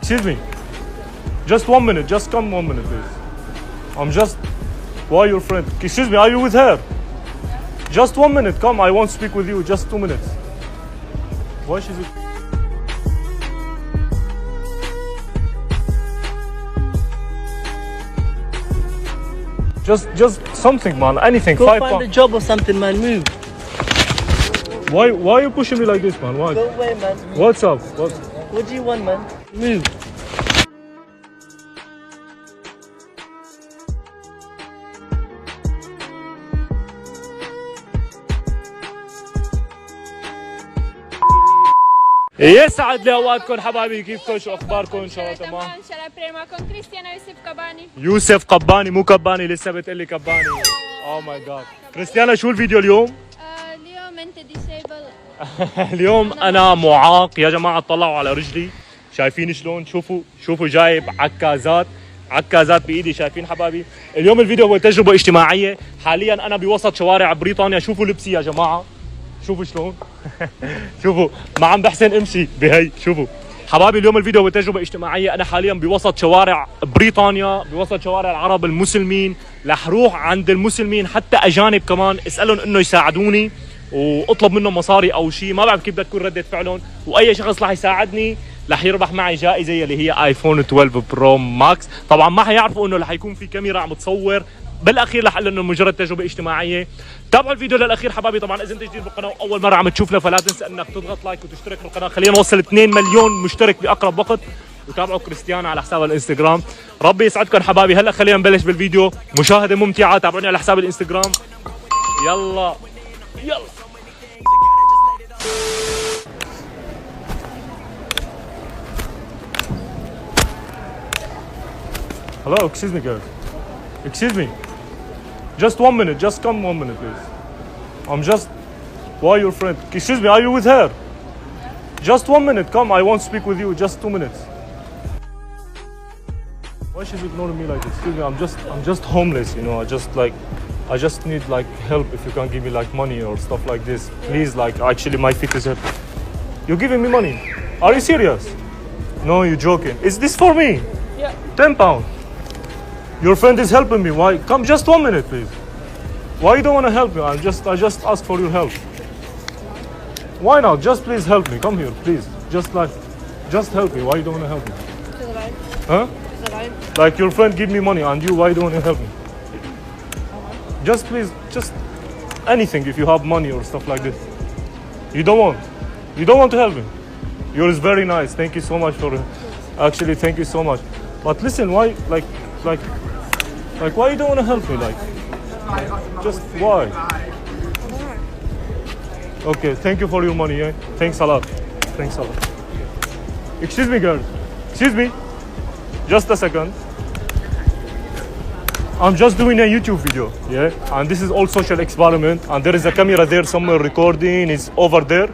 Excuse me. Just 1 minute. Just come 1 minute, please. I'm just... Why your friend? Excuse me, are you with her? Just 1 minute. Come, I won't speak with you. Just 2 minutes. Why she's... Just something, man. Anything. Go £5. find a job or something, man. Move. Why are you pushing me like this, man? Why? Go away, man. What's up? What do you want, man? Move. يسعد لي اوقاتكم حبايبي، كيفكم؟ شو اخباركم؟ ان شاء الله تمام. ان شاء الله بري معكم كريستيانا يوسف كباني. يوسف قباني مو كباني، لسه بتقلي كباني. اوه ماي جاد. كريستيانا شو الفيديو اليوم؟ اليوم انت ديسيبل. اليوم انا معاق يا جماعه، طلعوا على رجلي، شايفين شلون؟ شوفوا جايب عكازات بايدي، شايفين حبايبي؟ اليوم الفيديو هو تجربه اجتماعيه، حاليا انا بوسط شوارع بريطانيا، شوفوا لبسي يا جماعه، شوفوا شلون. شوفوا ما عم بحسن امشي بهي، شوفوا حبايبي. اليوم الفيديو هو تجربه اجتماعيه، انا حاليا بوسط شوارع بريطانيا، بوسط شوارع العرب المسلمين، رح روح عند المسلمين حتى اجانب كمان، اسالهم انه يساعدوني واطلب منهم مصاري او شيء، ما بعرف كيف بدها تكون رده فعلهم، واي شخص رح يساعدني رح يربح معي جائزه اللي هي ايفون 12 برو ماكس. طبعا ما حيعرفوا انه رح يكون في كاميرا عم تصور، بالاخير رح اقول انه مجرد تجربه اجتماعيه. تابعوا الفيديو للاخير حبايبي. طبعا اذا انت جديد بالقناه واول مره عم تشوفنا فلا تنسى انك تضغط لايك وتشترك بالقناه، خلينا نوصل 2 مليون مشترك باقرب وقت، وتابعوا كريستيانا على حساب الانستغرام. ربي يسعدكم حبايبي. هلا خلينا نبلش بالفيديو، مشاهده ممتعه، تابعوني على حساب الانستغرام. يلا. Hello, excuse me guys. Excuse me. Just 1 minute. Just come 1 minute, please. I'm just... Why your friend? Excuse me, are you with her? Just 1 minute. Come, I won't speak with you. Just 2 minutes. Why she's ignoring me like this? Excuse me, I'm just homeless, you know. I just need like help. If you can give me like money or stuff like this, please. Like actually, my feet is hurt. You're giving me money? Are you serious? No, you're joking. Is this for me? Yeah. £10. Your friend is helping me. Why? Come, just 1 minute, please. Why you don't want to help me? I just ask for your help. Why not? Just please help me. Come here, please. Just help me. Why you don't want to help me? Huh? Like your friend give me money and you, why you don't want to help me? Just please, just anything if you have money or stuff like this. You don't want to help me. Yours is very nice. Thank you so much for actually thank you so much. But listen, why like why you don't want to help me? Like just why? Okay, thank you for your money, eh? Thanks a lot. Excuse me, girl. Excuse me. Just a second. I'm just doing a YouTube video, yeah? And this is all social experiment. And there is a camera there somewhere recording. It's over there.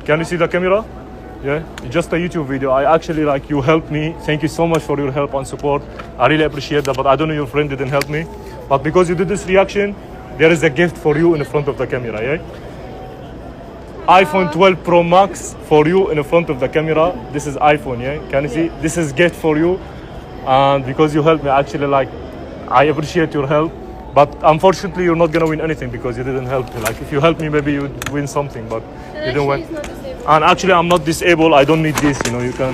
Can you see the camera? Yeah, just a YouTube video. I actually like you helped me. Thank you so much for your help and support. I really appreciate that. But I don't know, your friend didn't help me. But because you did this reaction, there is a gift for you in the front of the camera, yeah? iPhone 12 Pro Max for you in the front of the camera. This is iPhone, yeah? Can you see? This is gift for you. And because you helped me, actually like, I appreciate your help. But unfortunately, you're not gonna win anything because you didn't help me. Like if you help me, maybe you'd win something, but you didn't win. And actually, I'm not disabled. I don't need this. You know, you can.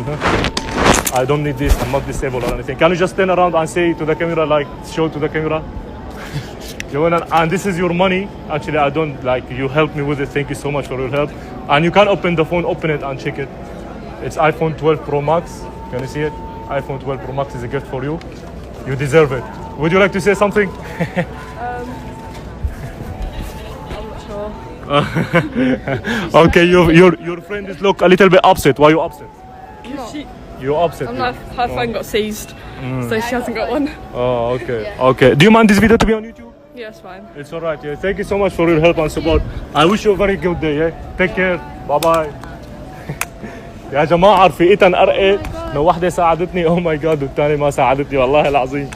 I don't need this. I'm not disabled or anything. Can you just turn around and say to the camera, like, show to the camera? You wanna, and this is your money. Actually, I don't like. You helped me with it. Thank you so much for your help. And you can open the phone, open it and check it. It's iPhone 12 Pro Max. Can you see it? iPhone 12 Pro Max is a gift for you. You deserve it. Would you like to say something? Okay, your friend is look a little bit upset. Why are you upset? You're upset. Her phone got seized, so she hasn't got one. Oh, okay. Okay. Do you mind this video to be on YouTube? Yeah, it's fine. It's alright. Yeah. Thank you so much for your help and support. I wish you a very good day. Yeah. Take care. Bye bye. يا جماعة رفيقتها انقرقت انه وحدة ساعدتني oh my god والثانية ما ساعدتني والله العظيم.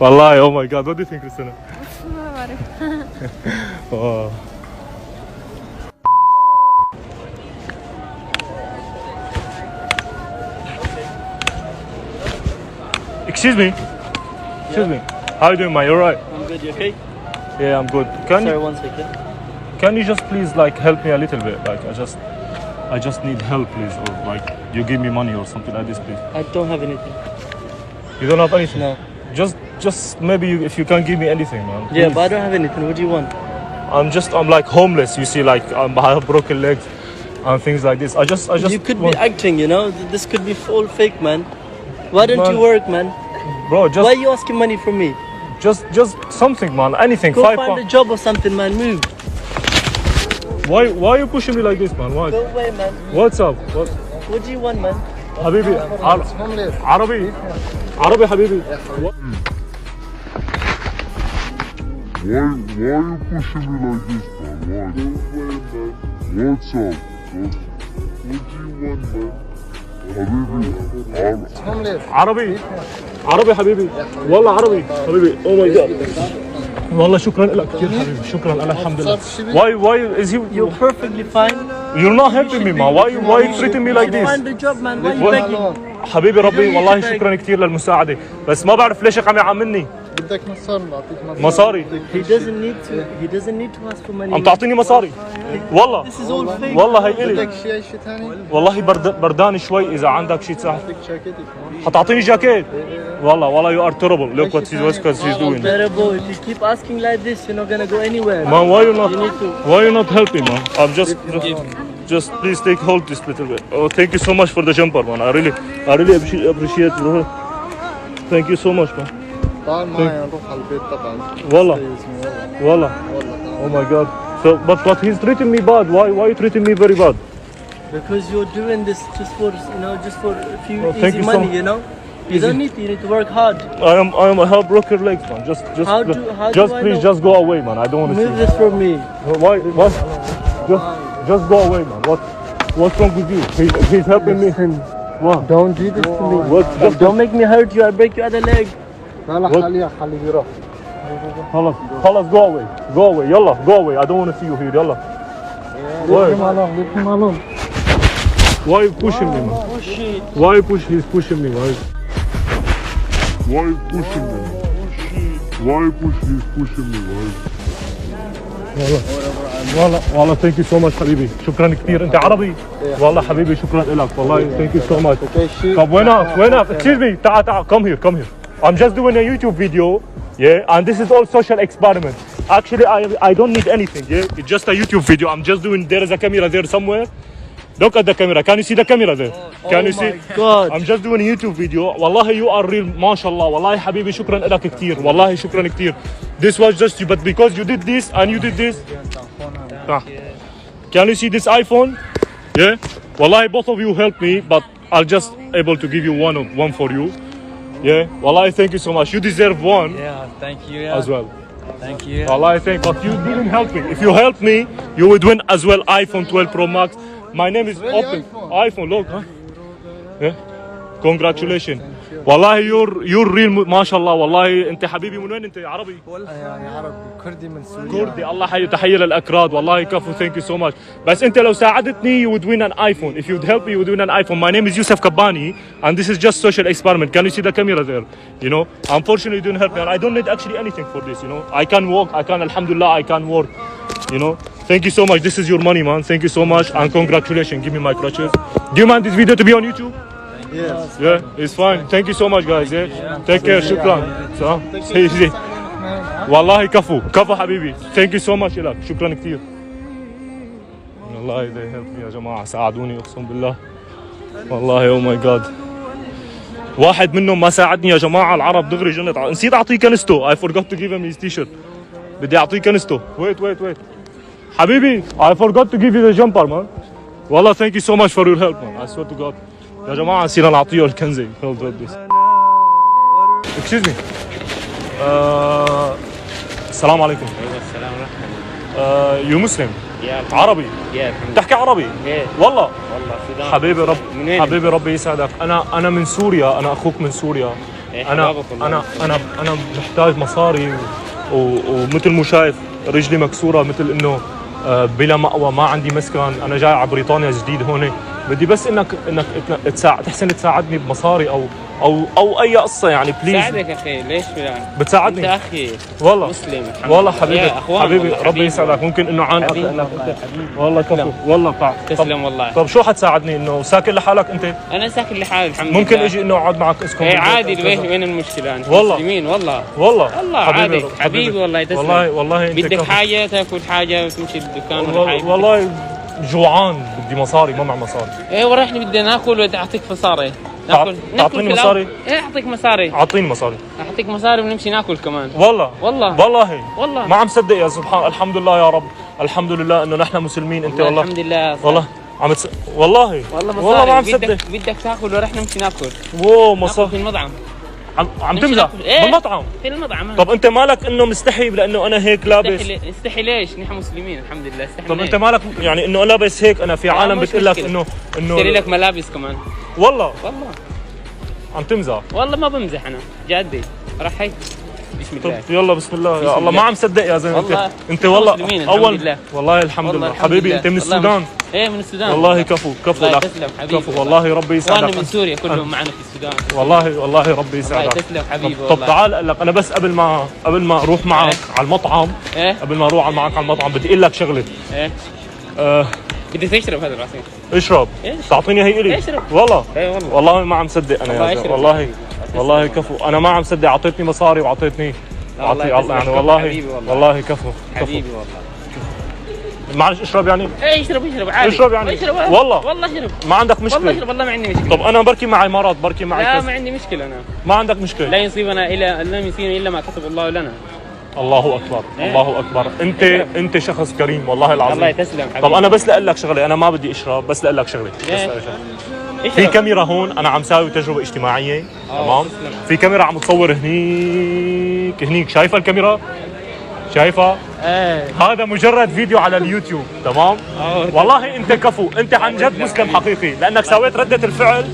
والله oh my god. What do you think, Christina? ما بعرف. Excuse me. Excuse me. How you doing, man? You alright? I'm good. You okay? Yeah, I'm good. Sorry, 1 second. Can you just please like help me a little bit? Like I just need help, please, or like you give me money or something like this, please. I don't have anything. You don't have anything? No. Just maybe if you can give me anything, man. Yeah, please. but I don't have anything. What do you want? I'm like homeless. You see, like I have broken legs and things like this. I just. You could want- be acting, you know. This could be all fake, man. Why don't Man. you work, man? bro. Why are you asking money from me? Just something, man. Anything. Go 5 find a pounds. job or something, man. Move. Why are you pushing me like this, man? Why? Go away, man. What's up? What do you want, man? حبيبي عربي حبيبي. Why you pushing me like this, man? Why? What's up? What do you want, man? عربي حبيبي والله عربي حبيبي. Oh my god. والله شكرا لك كثير حبيبي. شكرا لك الحمد لله. Why is he? You're perfectly fine. You're not helping me, man. Why you treating me like this? Find a job, man. Why you What? begging? حبيبي ربي والله شكرا كثير للمساعدة، بس ما بعرف ليش عم يعاملني. بدك مصاري نعطيك مصاري. He doesn't need to ask for money. عم تعطيني مصاري. والله. This is all fake. والله هي إلي. بدك شيء ثاني؟ والله بردان شوي إذا عندك شيء تساعد. بدك جاكيتك حتعطيني جاكيت. والله you are terrible. Look what she's doing. Terrible. If you keep asking like this, you're not gonna go anywhere. Man, why you not helping, man? I'm just please take hold this little bit. Oh, thank you so much for the jumper, man. I really appreciate it, bro. Thank you so much, man. تعال معي نروح على البيت تبعك. والله. Oh my God. So, but he's treating me bad. Why you treating me very bad? Because you're doing this just for a few Oh, thank easy you so money, much. you know. You don't need to. You need to work hard. I have broken legs, man. Just How do I please know? just go away, man. I don't want to see Move you. this from me. Why? What? Just go away, man. What's wrong with you? He's helping me. What? Don't do this to me. What? Just Don't make me hurt you. I break your other leg. لا خليه يروح. خلاص go away. يلا go away. I don't want to see you here. يلا. Leave him alone. Why you pushing me, man? Oh shit. He's pushing me. Why? Why you pushing me? He's pushing me. والله thank you so much حبيبي. شكرا كثير. انت عربي؟ والله حبيبي شكرا لك. والله thank you so much. طب وينك؟ Excuse me. تعال come here. I'm just doing a YouTube video, yeah, and this is all social experiment. Actually, I don't need anything, yeah. It's just a YouTube video. I'm just doing. There is a camera there somewhere. Look at the camera. Can you see the camera there? Can you see? God. I'm just doing a YouTube video. والله you are real. ما شاء الله. والله حبيبي شكرا لك كثير. والله شكرا كثير. This was just you, but because you did this and you did this. Can you see this iPhone? Yeah. والله both of you helped me, but I'll just able to give you one for you. Yeah. Wallahi, thank you so much. You deserve one Yeah, thank you. Yeah. as well. Thank you. Wallahi, but you didn't help me. If you helped me, you would win as well iPhone 12 Pro Max. My name is Open. iPhone, look. Huh? Yeah. Congratulations. والله you're real ما شاء الله. والله انت حبيبي. من وين انت؟ عربي؟ يعني عربي كردي من سوريا. كردي. الله حي تحية للأكراد. والله كفو. Thank you so much. بس انت لو ساعدتني you would win an iPhone. If you'd help me you would win an iPhone. My name is Yusuf Kabani and this is just social experiment. Can you see the camera there? You know, unfortunately you didn't help me and I don't need actually anything for this, you know. I can walk, alhamdulillah I can work, you know. Thank you so much. This is your money, man. Thank you so much and congratulations. Give me my crutches. Do you mind this video to be on YouTube? Yes. Yeah, it's fine. Thank you so much guys. Yeah. Take care. شكرا. So, والله كفو حبيبي. Thank you so much لك. شكرا كثير. والله they helped me يا جماعة. ساعدوني أقسم بالله. والله oh my god. واحد منهم ما ساعدني يا جماعة. العرب دغري جنت. نسيت أعطيه كنستو. I forgot to give him his t-shirt. بدي أعطيه كنستو. Wait. حبيبي I forgot to give you the jumper man. والله thank you so much for your help man. I swear to God. يا جماعة نسينا نعطيه الكنزة. Hold this. Excuse me. السلام عليكم. السلام ورحمة الله. You Muslim. يا عربي. يا تحكي عربي. إيه. والله. والله سودان. حبيبي ربي يسعدك. أنا من سوريا. أنا أخوك من سوريا. إيه، أنا حبابك والله. أنا محتاج مصاري ومثل ما شايف رجلي مكسورة مثل إنه بلا مأوى ما عندي مسكن. أنا جاي على بريطانيا جديد هون بدي بس انك تحسن تساعدني بمصاري او اي قصه يعني بليز. ساعدك اخي، ليش يعني؟ بتساعدني انت اخي والله مسلم. والله حبيبي يا أخوان حبيبي والله، ربي حبيبي يسعدك. ممكن انه عانقك حبيبي لانك والله، حبيبي. والله كفو والله طع. تسلم والله. طب شو حتساعدني؟ انه ساكن لحالك انت؟ انا ساكن لحالي الحمد ممكن لله. اجي انه اقعد معك اسكن ايه بالبيت عادي، أو كذا؟ وين المشكله؟ انت والله. مسلمين والله والله عادي حبيبي والله تسلم. والله انت بدك كفو. حاجه تاكل حاجه وتمشي الدكان ولا حاجه؟ والله جوعان بدي مصاري ما مع مصاري. ايه ورحني بدي ناكل وبدي اعطيك مصاري. ناكل تعطيني في مصاري؟ الأول. ايه اعطيك مصاري. اعطيني مصاري اعطيك مصاري ونمشي ناكل كمان. والله والله ما عم صدق يا سبحان. الحمد لله يا رب، الحمد لله انه نحن مسلمين. انت والله الحمد لله والله عم والله والله ما عم صدق. بدك تاكل ورح نمشي ناكل. واو ناكل مصاري في المطعم. عم نمشي تمزح ناكل. إيه؟ بالمطعم. في المطعم. طب انت مالك انه مستحي لانه انا هيك لابس؟ استحي ليش؟ نحن مسلمين الحمد لله. استحي طب ليش؟ انت مالك يعني انه لابس هيك؟ انا في لا، عالم مش بتقول لك مشكلة. انه اشتري لك ملابس كمان. والله والله عم تمزح. والله ما بمزح انا جدي. راح هي بسم طب الله. يلا بسم الله يا بسم الله. ما الله. عم صدق يا زلمه. والله انت والله مسلمين الحمد اول لله. والله الحمد لله الحمد حبيبي. لله. انت من والله السودان؟ ايه من السودان. والله كفو الله لك. تسلم حبيبي. كفو والله ربي يسعدك. وانا من سوريا كلهم معنا في السودان. والله ربي الله يسعدك. تسلم حبيبي. طب والله تعال اقول لك انا بس قبل ما اروح معك على المطعم. ايه قبل ما اروح معك على المطعم بدي اقول لك شغله. ايه أه بدك تشرب هذا العصير؟ اشرب. إيش؟ تعطيني هي الي. اشرب. والله ايه والله والله ما عم صدق انا والله يا زلمه. اشرب. والله والله كفو. انا ما عم صدق. اعطيتني مصاري واعطيتني الله يعني يسلمك. والله حبيبي والله. والله كفو حبيبي والله. معلش اشرب يعني. ايه اشرب عادي. اشرب يعني. اشرب والله اشرب. ما عندك والله مشكله. اشرب والله ما عندي مشكله. طب انا بركي معي مرض بركي معي لا كذا. ما عندي مشكله انا. ما عندك مشكله. لا يصيبنا الا ما كتب الله لنا. الله اكبر الله اكبر. انت شخص كريم والله العظيم. الله يتسلم حبيبي. طب انا بس لاقول لك شغله. انا ما بدي اشرب بس لاقول لك شغله. في كاميرا هون انا عم ساوي تجربه اجتماعيه. تمام. تسلم. في كاميرا عم تصور هنيك شايفه الكاميرا؟ شايفه؟ ايه هذا مجرد فيديو على اليوتيوب. تمام. والله انت كفو. انت عن جد مسلم حقيقي لانك سويت رده الفعل.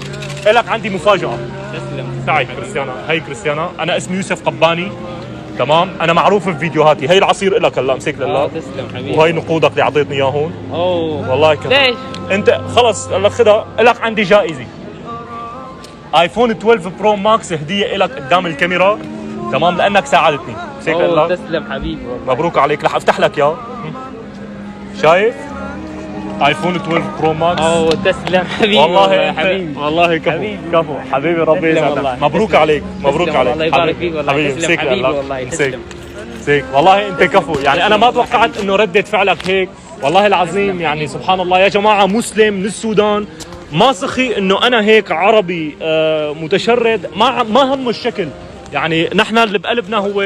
لك عندي مفاجاه. تسلم. تعي كريستيانا. هي كريستيانا. انا اسمي يوسف قباني. تمام. انا معروف بفيديوهاتي. هي العصير لك هلا امسك لله. تسلم حبيبي. وهي نقودك اللي اعطيتني اياه هون. اوه والله كفو. ليش؟ انت خلص هلا خذها. لك عندي جائزه ايفون 12 برو ماكس هديه لك قدام الكاميرا. تمام لانك ساعدتني. امسك اوه لله. تسلم حبيبي والله. مبروك عليك. رح افتح لك اياه. شايف؟ ايفون 12 برو ماكس. اوه تسلم حبيبي والله انت حبيبي. والله كفو حبيبي. كفو حبيبي. ربي تسلم يسعدك. والله. مبروك تسلم. عليك مبروك تسلم عليك. الله يبارك حبيبي. فيك والله. حبيبي تسلم امسك حبيبي لله. والله. امسك. تسلم. امسك. والله انت كفو. يعني انا ما توقعت انه ردة فعلك هيك. والله العظيم يعني سبحان الله يا جماعه. مسلم من السودان ما سخي انه انا هيك عربي متشرد. ما همه الشكل. يعني نحن اللي بقلبنا هو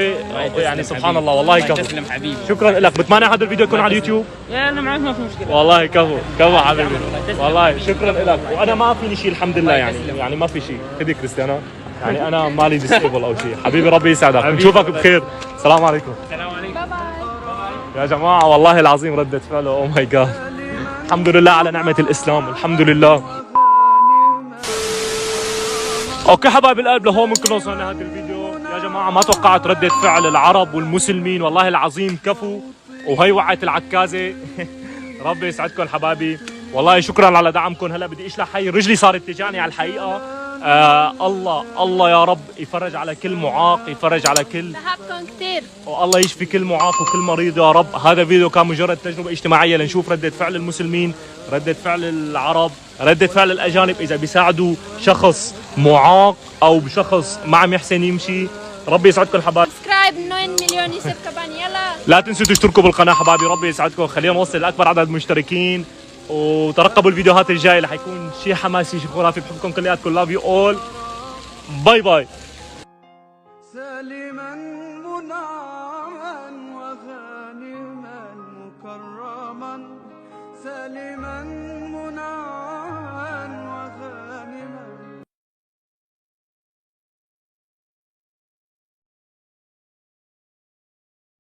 يعني سبحان الله. والله كفو. تسلم حبيبي. شكرا لك. بتمانع هذا الفيديو يكون على اليوتيوب. يا انا معك ما في مشكله. والله كفو حبيبي. تسلم. والله شكرا لك. وانا ما فيني شيء الحمد لله. الله يسلمك. يعني ما في شيء. خذي كريستيانا. يعني انا مالي ديسيبل او شيء. حبيبي ربي يسعدك. نشوفك بخير. السلام عليكم. السلام عليكم. باي باي. يا جماعه والله العظيم ردة فعله او ماي جاد. الحمد لله على نعمه الاسلام. الحمد لله. اوكي حبايب القلب لهون بنكون وصلنا هذا الفيديو. يا جماعه ما توقعت ردة فعل العرب والمسلمين. والله العظيم كفو. وهي وعت العكازه. ربي يسعدكم حبايبي. والله شكرا على دعمكم. هلا بدي اشلح حي رجلي صارت تجاني على الحقيقه. الله يا رب يفرج على كل معاق. يفرج على كل بحبكم كثير. والله يشفي كل معاق وكل مريض يا رب. هذا فيديو كان مجرد تجربة اجتماعية لنشوف ردة فعل المسلمين، ردة فعل العرب، ردة فعل الأجانب إذا بيساعدوا شخص معاق أو بشخص ما عم يحسن يمشي. ربي يسعدكم حبايب. سبسكرايب 9 مليون يوسف كباني. يلا لا تنسوا تشتركوا بالقناة حبايبي. ربي يسعدكم. خلينا نوصل لأكبر عدد مشتركين وترقبوا الفيديوهات الجاية. رح يكون شيء حماسي شيء خرافي. بحبكم كلياتكم. لاف يو اول. باي باي.